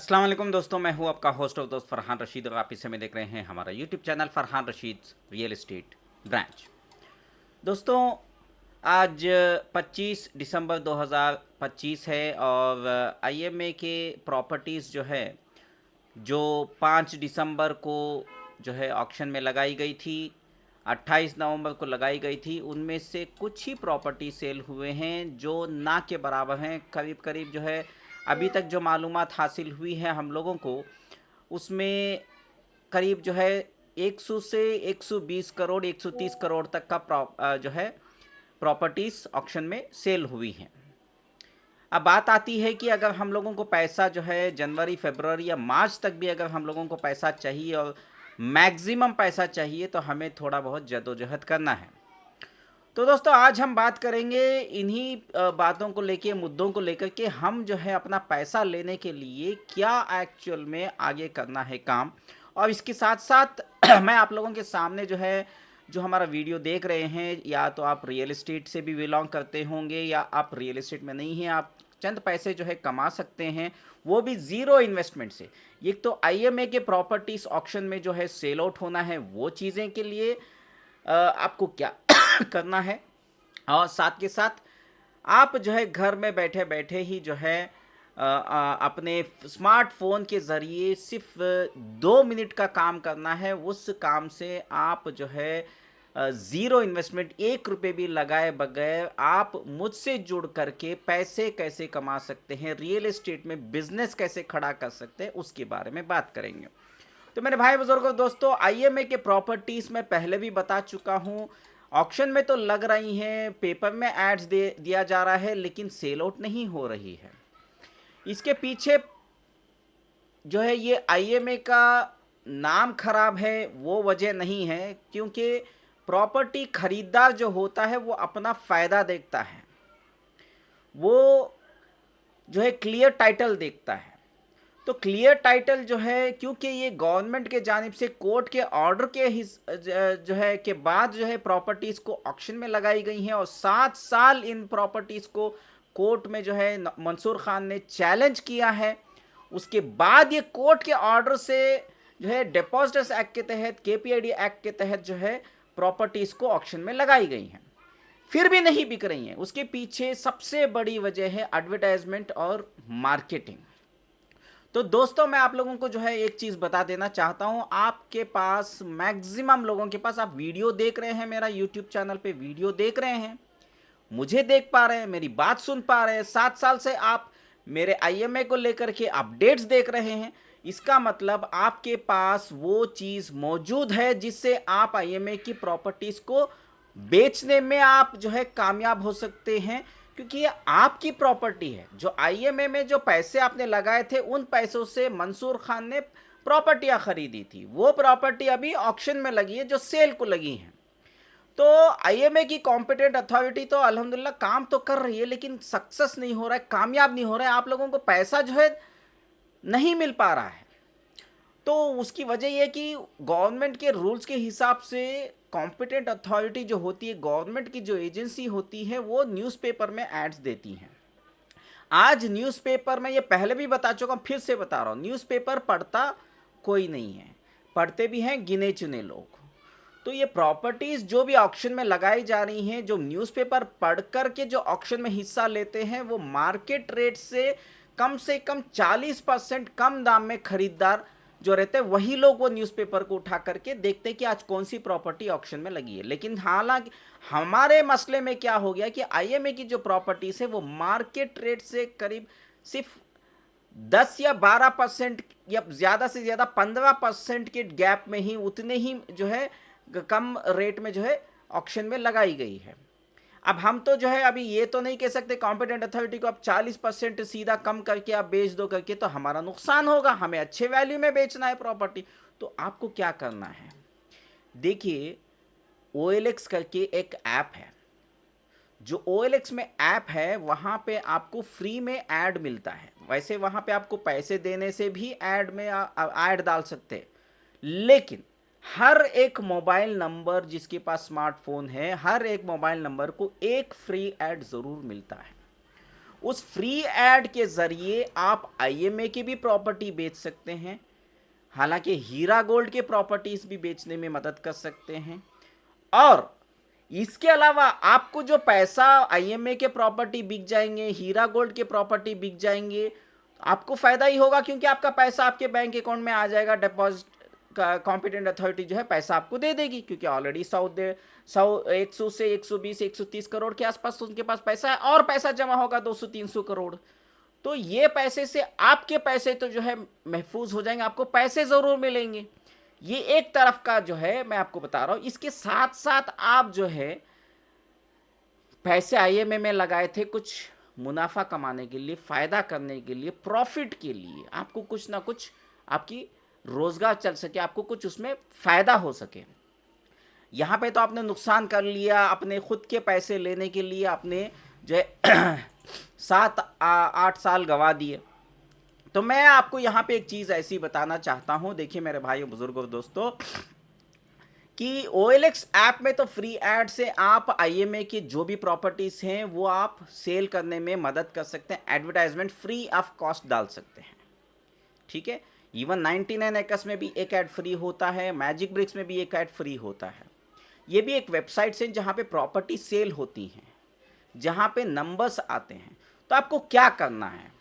अस्सलाम वालेकुम दोस्तों, मैं हूं आपका होस्ट और दोस्त फरहान रशीद और आप इस समय देख रहे हैं हमारा YouTube channel Farhan Rashid real estate branch. दोस्तों, आज 25 दिसंबर 2025 है और आईएमए के प्रॉपर्टीज़ जो है जो 5 दिसंबर को जो है ऑक्शन में लगाई गई थी, 28 नवंबर को लगाई गई थी, उनमें से कुछ ही प्रॉपर्टी सेल हुए हैं जो ना के बराबर हैं। करीब करीब जो है अभी तक जो मालूमात हासिल हुई है हम लोगों को, उसमें करीब जो है 100 से 120 करोड़ 130 करोड़ तक का जो है प्रॉपर्टीज़ ऑक्शन में सेल हुई हैं। अब बात आती है कि अगर हम लोगों को पैसा जो है जनवरी, फरवरी या मार्च तक भी अगर हम लोगों को पैसा चाहिए और मैक्सिमम पैसा चाहिए तो हमें थोड़ा बहुत जद्दोजहद करना है। तो दोस्तों, आज हम बात करेंगे इन्हीं बातों को लेके, मुद्दों को लेकर के हम जो है अपना पैसा लेने के लिए क्या एक्चुअल में आगे करना है काम। और इसके साथ साथ मैं आप लोगों के सामने जो है, जो हमारा वीडियो देख रहे हैं, या तो आप रियल एस्टेट से भी बिलोंग करते होंगे या आप रियल एस्टेट में नहीं हैं, आप चंद पैसे जो है कमा सकते हैं, वो भी ज़ीरो इन्वेस्टमेंट से। एक तो आईएमए के प्रॉपर्टीज ऑक्शन में जो है सेल आउट होना है, वो चीज़ें के लिए आपको क्या करना है। और साथ के साथ आप जो है घर में बैठे बैठे ही जो है अपने स्मार्टफोन के ज़रिए सिर्फ 2 मिनट का काम करना है। उस काम से आप जो है ज़ीरो इन्वेस्टमेंट, 1 रुपये भी लगाए बगैर आप मुझसे जुड़ करके पैसे कैसे कमा सकते हैं, रियल एस्टेट में बिजनेस कैसे खड़ा कर सकते हैं, उसके बारे में बात करेंगे। तो मेरे भाई बुजुर्गों दोस्तों, आईएमए के प्रॉपर्टीज़ में पहले भी बता चुका हूँ। ऑक्शन में तो लग रही हैं, पेपर में एड्स दे दिया जा रहा है, लेकिन सेल आउट नहीं हो रही है। इसके पीछे जो है ये आईएमए का नाम खराब है, वो वजह नहीं है, क्योंकि प्रॉपर्टी खरीदार जो होता है वो अपना फ़ायदा देखता है, वो जो है क्लियर टाइटल देखता है। तो क्लियर टाइटल जो है, क्योंकि ये गवर्नमेंट के जानिब से कोर्ट के ऑर्डर के जो है के बाद जो है प्रॉपर्टीज़ को ऑक्शन में लगाई गई हैं, और 7 साल इन प्रॉपर्टीज़ को कोर्ट में जो है मंसूर खान ने चैलेंज किया है। उसके बाद ये कोर्ट के ऑर्डर से जो है डिपॉजिटर्स एक्ट के तहत, केपीआईडी एक्ट के तहत जो है प्रॉपर्टीज़ को ऑक्शन में लगाई गई हैं, फिर भी नहीं बिक रही हैं। उसके पीछे सबसे बड़ी वजह है एडवर्टाइजमेंट और मार्केटिंग। तो दोस्तों, मैं आप लोगों को जो है एक चीज़ बता देना चाहता हूं, आपके पास मैक्सिमम लोगों के पास, आप वीडियो देख रहे हैं, मेरा यूट्यूब चैनल पे वीडियो देख रहे हैं, मुझे देख पा रहे हैं, मेरी बात सुन पा रहे हैं, 7 साल से आप मेरे आईएमए को लेकर के अपडेट्स देख रहे हैं। इसका मतलब आपके पास वो चीज़ मौजूद है जिससे आप आईएमए की प्रॉपर्टीज़ को बेचने में आप जो है कामयाब हो सकते हैं, क्योंकि ये आपकी प्रॉपर्टी है। जो आईएमए में जो पैसे आपने लगाए थे, उन पैसों से मंसूर खान ने प्रॉपर्टियां खरीदी थी, वो प्रॉपर्टी अभी ऑक्शन में लगी है, जो सेल को लगी हैं। तो आईएमए की कॉम्पिटेंट अथॉरिटी तो अल्हम्दुलिल्लाह काम तो कर रही है, लेकिन सक्सेस नहीं हो रहा है, कामयाब नहीं हो रहा है, आप लोगों को पैसा जो है नहीं मिल पा रहा है। तो उसकी वजह यह कि गवर्नमेंट के रूल्स के हिसाब से कॉम्पिटेंट अथॉरिटी जो होती है, गवर्नमेंट की जो एजेंसी होती है, वो न्यूज़पेपर में एड्स देती हैं। आज न्यूज़पेपर में, ये पहले भी बता चुका हूँ, फिर से बता रहा हूँ, न्यूज़पेपर पढ़ता कोई नहीं है, पढ़ते भी हैं गिने चुने लोग। तो ये प्रॉपर्टीज़ जो भी ऑक्शन में लगाई जा रही हैं, जो न्यूज़पेपर पढ़ कर के जो ऑक्शन में हिस्सा लेते हैं, वो मार्केट रेट से कम 40% कम दाम में खरीदार जो रहते हैं, वही लोग वो न्यूज़पेपर को उठा करके देखते हैं कि आज कौन सी प्रॉपर्टी ऑक्शन में लगी है। लेकिन हालांकि हमारे मसले में क्या हो गया कि आईएमए की जो प्रॉपर्टीज़ है वो मार्केट रेट से करीब सिर्फ 10 या 12% या ज़्यादा से ज़्यादा 15% के गैप में ही, उतने ही जो है कम रेट में जो है ऑक्शन में लगाई गई है। अब हम तो जो है अभी ये तो नहीं कह सकते कॉम्पिटेंट अथॉरिटी को आप 40% सीधा कम करके आप बेच दो करके, तो हमारा नुकसान होगा, हमें अच्छे वैल्यू में बेचना है प्रॉपर्टी। तो आपको क्या करना है, देखिए OLX करके एक ऐप है, जो OLX में ऐप है वहाँ पे आपको फ्री में ऐड मिलता है। वैसे वहाँ पे आपको पैसे देने से भी ऐड में ऐड डाल सकते हैं, लेकिन हर एक मोबाइल नंबर जिसके पास स्मार्टफोन है, हर एक मोबाइल नंबर को एक फ्री ऐड ज़रूर मिलता है। उस फ्री ऐड के ज़रिए आप आईएमए की भी प्रॉपर्टी बेच सकते हैं, हालांकि हीरा गोल्ड के प्रॉपर्टीज़ भी बेचने में मदद कर सकते हैं। और इसके अलावा आपको जो पैसा आईएमए के प्रॉपर्टी बिक जाएंगे, हीरा गोल्ड के प्रॉपर्टी बिक जाएंगे, आपको फ़ायदा ही होगा, क्योंकि आपका पैसा आपके बैंक अकाउंट में आ जाएगा। डिपॉजिट का कॉम्पिटेंट अथॉरिटी जो है पैसा आपको दे देगी, क्योंकि ऑलरेडी 100 से 120 130 करोड़ के आसपास उनके पास पैसा है, और पैसा जमा होगा 200-300 करोड़। तो ये पैसे से आपके पैसे तो जो है महफूज हो जाएंगे, आपको पैसे ज़रूर मिलेंगे। ये एक तरफ का जो है मैं आपको बता रहा हूँ। इसके साथ साथ आप जो है पैसे आईएमए में लगाए थे कुछ मुनाफा कमाने के लिए, फ़ायदा करने के लिए, प्रॉफिट के लिए, आपको कुछ ना कुछ आपकी रोज़गार चल सके, आपको कुछ उसमें फ़ायदा हो सके। यहाँ पे तो आपने नुकसान कर लिया, अपने खुद के पैसे लेने के लिए आपने जो है 7-8 साल गंवा दिए। तो मैं आपको यहाँ पे एक चीज़ ऐसी बताना चाहता हूँ, देखिए मेरे भाइयों बुजुर्गों दोस्तों, कि OLX ऐप में तो फ्री ऐड से आप आईएमए की जो भी प्रॉपर्टीज़ हैं वो आप सेल करने में मदद कर सकते हैं, एडवर्टाइजमेंट फ्री ऑफ कॉस्ट डाल सकते हैं, ठीक है। इवन 99 एकर्स में भी एक ऐड फ्री होता है, मैजिक ब्रिक्स में भी एक ऐड फ्री होता है। ये भी एक वेबसाइट से जहाँ पे प्रॉपर्टी सेल होती हैं, जहाँ पे नंबर्स आते हैं। तो आपको क्या करना है,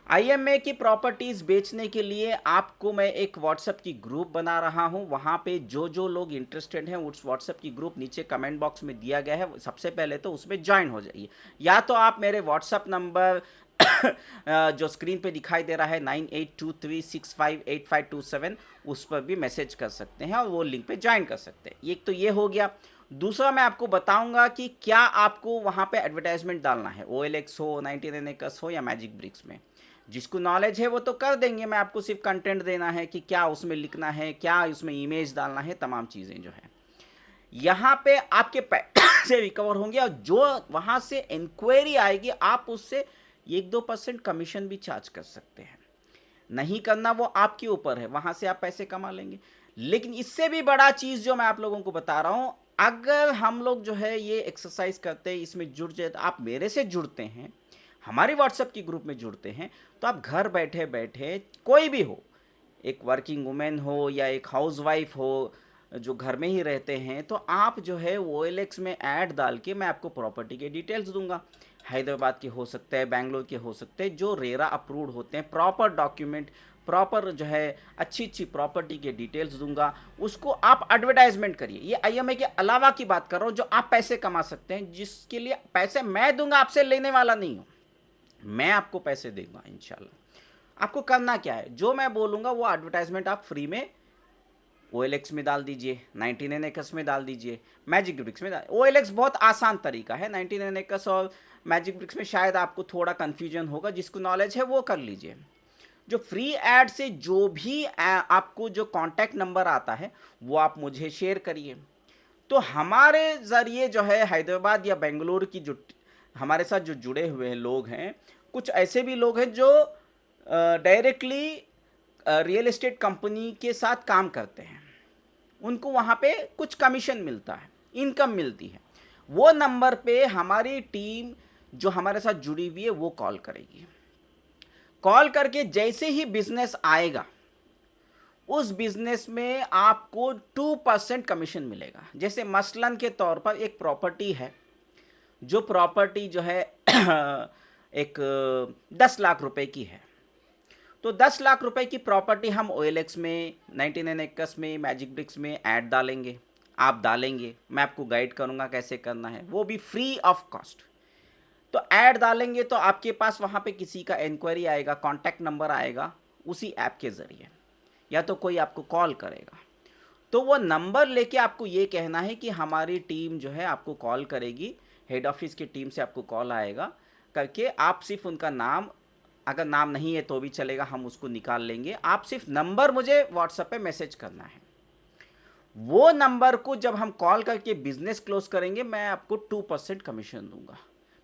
आईएमए की प्रॉपर्टीज़ बेचने के लिए आपको मैं एक व्हाट्सएप की ग्रुप बना रहा हूं। वहां पे जो जो लोग इंटरेस्टेड हैं उस व्हाट्सएप की ग्रुप नीचे कमेंट बॉक्स में दिया गया है, सबसे पहले तो उसमें ज्वाइन हो जाइए। या तो आप मेरे व्हाट्सएप नंबर जो स्क्रीन पे दिखाई दे रहा है 9823658527, उस पर भी मैसेज कर सकते हैं और वो लिंक पे ज्वाइन कर सकते हैं। एक तो ये हो गया। दूसरा मैं आपको बताऊंगा कि क्या आपको वहाँ पे एडवर्टाइजमेंट डालना है, OLX हो, 99 एकर्स हो या मैजिक ब्रिक्स में। जिसको नॉलेज है वो तो कर देंगे, मैं आपको सिर्फ कंटेंट देना है कि क्या उसमें लिखना है, क्या उसमें इमेज डालना है, तमाम चीज़ें जो है यहाँ पे आपके पैसे रिकवर होंगे। और जो वहाँ से इंक्वायरी आएगी आप उससे 1-2% कमीशन भी चार्ज कर सकते हैं। नहीं करना वो आपके ऊपर है, वहाँ से आप पैसे कमा लेंगे। लेकिन इससे भी बड़ा चीज़ जो मैं आप लोगों को बता रहा हूँ, अगर हम लोग जो है ये एक्सरसाइज करते हैं, इसमें जुड़ जाए, तो आप मेरे से जुड़ते हैं, हमारी व्हाट्सएप की ग्रुप में जुड़ते हैं, तो आप घर बैठे बैठे कोई भी हो, एक वर्किंग वुमेन हो या एक हाउसवाइफ हो जो घर में ही रहते हैं, तो आप जो है OLX में ऐड डाल के मैं आपको प्रॉपर्टी के डिटेल्स दूंगा। हैदराबाद के हो सकते हैं, बेंगलोर के हो सकते हैं, जो रेरा अप्रूव्ड होते हैं, प्रॉपर डॉक्यूमेंट, प्रॉपर जो है अच्छी अच्छी प्रॉपर्टी के डिटेल्स दूंगा। उसको आप एडवर्टाइजमेंट करिए। ये आईएमए के अलावा की बात कर रहा हूँ, जो आप पैसे कमा सकते हैं, जिसके लिए पैसे मैं दूंगा, आपसे लेने वाला नहीं हूँ, मैं आपको पैसे दूंगा इंशाल्लाह। आपको करना क्या है, जो मैं बोलूँगा वो एडवर्टाइजमेंट आप फ्री में OLX में डाल दीजिए, 99 एकर्स में डाल दीजिए, मैजिक ब्रिक्स में OLX बहुत आसान तरीका है, 99 एकर्स और मैजिक ब्रिक्स में शायद आपको थोड़ा कन्फ्यूजन होगा, जिसको नॉलेज है वो कर लीजिए। जो फ्री ऐड से जो भी आपको जो कॉन्टैक्ट नंबर आता है वो आप मुझे शेयर करिए। तो हमारे ज़रिए जो है हैदराबाद या बेंगलुरु की जो हमारे साथ जो जुड़े हुए हैं लोग हैं, कुछ ऐसे भी लोग हैं जो डायरेक्टली रियल एस्टेट कंपनी के साथ काम करते हैं, उनको वहाँ पे कुछ कमीशन मिलता है, इनकम मिलती है। वो नंबर पे हमारी टीम जो हमारे साथ जुड़ी हुई है वो कॉल करेगी। कॉल करके जैसे ही बिजनेस आएगा, उस बिजनेस में आपको 2% कमीशन मिलेगा। जैसे मसलन के तौर पर एक प्रॉपर्टी है, जो प्रॉपर्टी जो है एक 10 लाख रुपए की है, तो 10 लाख रुपए की प्रॉपर्टी हम OLX में, 99 एकर्स में, मैजिक ब्रिक्स में ऐड डालेंगे, आप डालेंगे, मैं आपको गाइड करूंगा कैसे करना है, वो भी फ्री ऑफ कॉस्ट। तो ऐड डालेंगे तो आपके पास वहाँ पे किसी का इंक्वायरी आएगा, कॉन्टैक्ट नंबर आएगा उसी ऐप के ज़रिए, या तो कोई आपको कॉल करेगा। तो वो नंबर लेके आपको ये कहना है कि हमारी टीम जो है आपको कॉल करेगी, हेड ऑफिस की टीम से आपको कॉल आएगा करके, आप सिर्फ उनका नाम, अगर नाम नहीं है तो भी चलेगा, हम उसको निकाल लेंगे, आप सिर्फ नंबर मुझे व्हाट्सएप पे मैसेज करना है। वो नंबर को जब हम कॉल करके बिजनेस क्लोज करेंगे, मैं आपको 2% कमीशन दूंगा।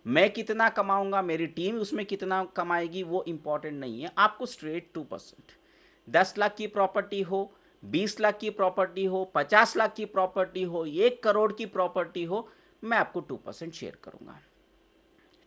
मैं कितना कमाऊंगा, मेरी टीम उसमें कितना कमाएगी, वो इंपॉर्टेंट नहीं है, आपको स्ट्रेट 2%। 10 लाख की प्रॉपर्टी हो, 20 लाख की प्रॉपर्टी हो, 50 लाख की प्रॉपर्टी हो, 1 करोड़ की प्रॉपर्टी हो, मैं आपको 2% शेयर करूंगा।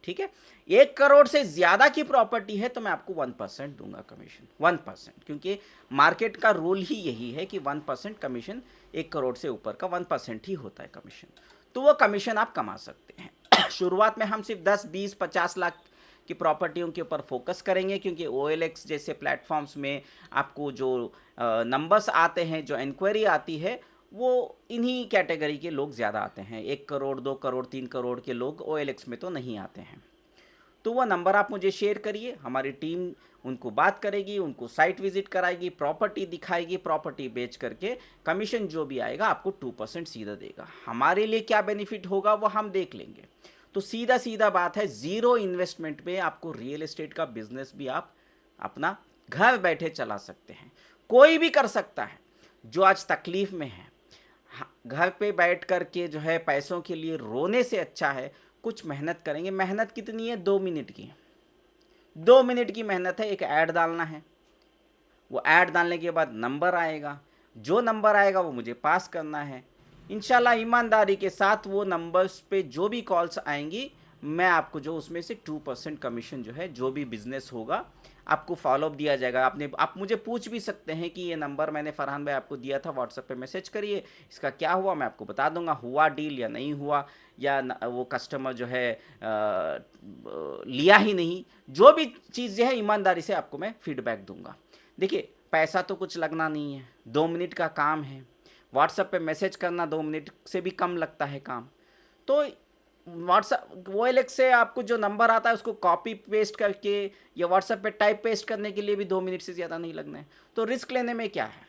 ठीक है। 1 करोड़ से ज़्यादा की प्रॉपर्टी है तो मैं आपको 1% दूंगा कमीशन, 1%, क्योंकि मार्केट का रूल ही यही है कि 1% कमीशन, 1 करोड़ से ऊपर का 1% ही होता है कमीशन, तो वो कमीशन आप कमा सकते हैं। शुरुआत में हम सिर्फ 10, 20, 50 लाख की प्रॉपर्टियों के ऊपर फोकस करेंगे, क्योंकि OLX जैसे प्लेटफॉर्म्स में आपको जो नंबर्स आते हैं, जो इंक्वायरी आती है, वो इन्हीं कैटेगरी के लोग ज़्यादा आते हैं। 1 करोड़, 2 करोड़, 3 करोड़ के लोग OLX में तो नहीं आते हैं। तो वो नंबर आप मुझे शेयर करिए, हमारी टीम उनको बात करेगी, उनको साइट विजिट कराएगी, प्रॉपर्टी दिखाएगी, प्रॉपर्टी बेच करके कमीशन जो भी आएगा आपको 2% सीधा देगा। हमारे लिए क्या बेनिफिट होगा वो हम देख लेंगे। तो सीधा सीधा बात है, ज़ीरो इन्वेस्टमेंट में आपको रियल एस्टेट का बिजनेस भी आप अपना घर बैठे चला सकते हैं। कोई भी कर सकता है जो आज तकलीफ में है। घर पे बैठ कर के जो है पैसों के लिए रोने से अच्छा है कुछ मेहनत करेंगे। मेहनत कितनी है? 2 मिनट की, 2 मिनट की मेहनत है। एक ऐड डालना है, वो ऐड डालने के बाद नंबर आएगा, जो नंबर आएगा वो मुझे पास करना है। इंशाल्लाह ईमानदारी के साथ वो नंबर्स पे जो भी कॉल्स आएंगी, मैं आपको जो उसमें से 2% कमीशन जो है, जो भी बिजनेस होगा आपको फॉलोअप दिया जाएगा। आप मुझे पूछ भी सकते हैं कि ये नंबर मैंने फरहान भाई आपको दिया था, व्हाट्सएप पे मैसेज करिए, इसका क्या हुआ, मैं आपको बता दूंगा, हुआ डील या नहीं हुआ, या वो कस्टमर जो है लिया ही नहीं। जो भी चीज़ है ईमानदारी से आपको मैं फीडबैक दूंगा। देखिए, पैसा तो कुछ लगना नहीं है, 2 मिनट का काम है। व्हाट्सएप पे मैसेज करना 2 मिनट से भी कम लगता है काम। तो व्हाट्सएप OLX से आपको जो नंबर आता है उसको कॉपी पेस्ट करके या व्हाट्सएप पे टाइप पेस्ट करने के लिए भी 2 मिनट से ज़्यादा नहीं लगना है। तो रिस्क लेने में क्या है?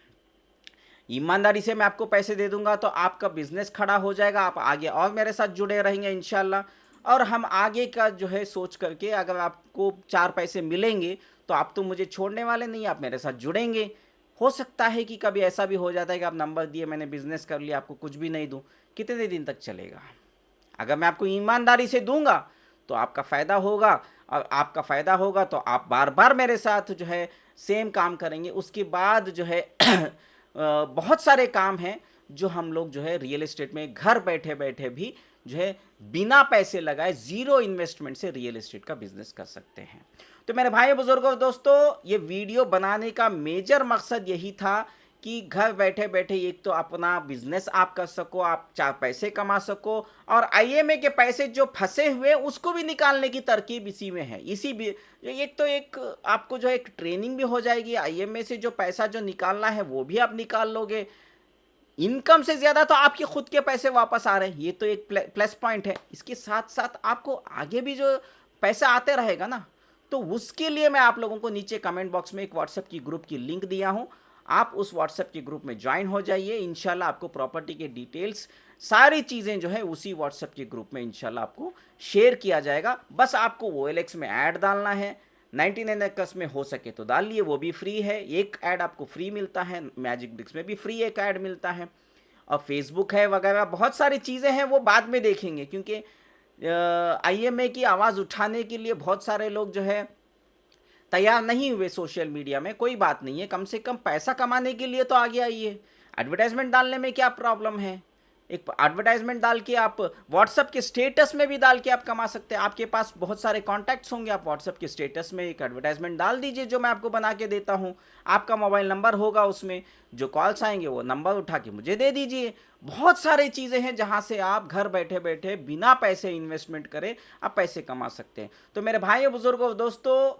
ईमानदारी से मैं आपको पैसे दे दूंगा तो आपका बिजनेस खड़ा हो जाएगा, आप आगे और मेरे साथ जुड़े रहेंगे इंशाल्लाह। और हम आगे का जो है सोच करके, अगर आपको 4 पैसे मिलेंगे तो आप तो मुझे छोड़ने वाले नहीं, आप मेरे साथ जुड़ेंगे। हो सकता है कि कभी ऐसा भी हो जाता है कि आप नंबर दिए, मैंने बिजनेस कर लिया, आपको कुछ भी नहीं दूं, कितने दिन तक चलेगा? अगर मैं आपको ईमानदारी से दूंगा तो आपका फ़ायदा होगा, और आपका फ़ायदा होगा तो आप बार बार मेरे साथ जो है सेम काम करेंगे। उसके बाद जो है बहुत सारे काम हैं जो हम लोग जो है रियल एस्टेट में घर बैठे बैठे भी जो है बिना पैसे लगाए, ज़ीरो इन्वेस्टमेंट से रियल एस्टेट का बिजनेस कर सकते हैं। तो मेरे भाई बुजुर्गों दोस्तों, ये वीडियो बनाने का मेजर मकसद यही था कि घर बैठे बैठे एक तो अपना बिजनेस आप कर सको, आप 4 पैसे कमा सको, और IMA के पैसे जो फंसे हुए उसको भी निकालने की तरकीब इसी में है। इसी भी एक तो एक आपको जो एक ट्रेनिंग भी हो जाएगी, IMA से जो पैसा जो निकालना है वो भी आप निकाल लोगे। इनकम से ज़्यादा तो आपके खुद के पैसे वापस आ रहे हैं, ये तो एक प्लस पॉइंट है। इसके साथ साथ आपको आगे भी जो पैसा आते रहेगा ना, तो उसके लिए मैं आप लोगों को नीचे कमेंट बॉक्स में एक व्हाट्सएप की ग्रुप की लिंक दिया हूँ, आप उस व्हाट्सएप के ग्रुप में ज्वाइन हो जाइए। इंशाल्लाह आपको प्रॉपर्टी के डिटेल्स, सारी चीज़ें जो है उसी व्हाट्सएप के ग्रुप में इंशाल्लाह आपको शेयर किया जाएगा। बस आपको OLX में ऐड डालना है, 99 एकर्स में हो सके तो डालिए, वो भी फ्री है। एक ऐड आपको फ्री मिलता है, मैजिक ब्रिक्स में भी फ्री एक ऐड मिलता है, और फेसबुक है वगैरह, बहुत सारी चीज़ें हैं, वो बाद में देखेंगे, क्योंकि IMA की आवाज़ उठाने के लिए बहुत सारे लोग जो है तैयार नहीं हुए सोशल मीडिया में। कोई बात नहीं है, कम से कम पैसा कमाने के लिए तो आगे आइए। एडवर्टाइजमेंट डालने में क्या प्रॉब्लम है? एक एडवर्टाइजमेंट डाल के आप व्हाट्सएप के स्टेटस में भी डाल के आप कमा सकते हैं। आपके पास बहुत सारे कॉन्टैक्ट्स होंगे, आप व्हाट्सएप के स्टेटस में एक एडवर्टाइजमेंट डाल दीजिए जो मैं आपको बना के देता हूँ। आपका मोबाइल नंबर होगा उसमें, जो कॉल्स आएंगे वो नंबर उठा के मुझे दे दीजिए। बहुत सारी चीज़ें हैं जहाँ से आप घर बैठे बैठे बिना पैसे इन्वेस्टमेंट करें आप पैसे कमा सकते हैं। तो मेरे भाई बुजुर्गों दोस्तों,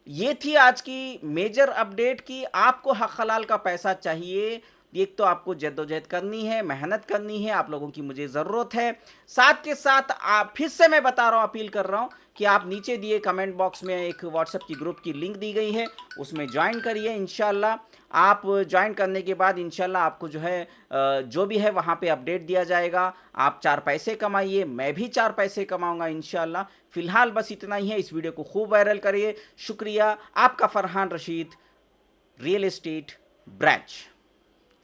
ये थी आज की मेजर अपडेट कि आपको हक हलाल का पैसा चाहिए। एक तो आपको जद्दोजहद करनी है, मेहनत करनी है, आप लोगों की मुझे ज़रूरत है। साथ के साथ आप, फिर से मैं बता रहा हूँ, अपील कर रहा हूँ कि आप नीचे दिए कमेंट बॉक्स में एक व्हाट्सएप की ग्रुप की लिंक दी गई है, उसमें ज्वाइन करिए। इंशाल्लाह आप ज्वाइन करने के बाद इंशाल्लाह आपको जो है जो भी है वहाँ पे अपडेट दिया जाएगा। आप 4 पैसे कमाइए, मैं भी 4 पैसे कमाऊँगा इंशाल्लाह। फ़िलहाल बस इतना ही है, इस वीडियो को खूब वायरल करिए। शुक्रिया, आपका Farhan Rashid, real estate branch.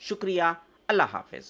शुक्रिया, अल्लाह हाफिज़।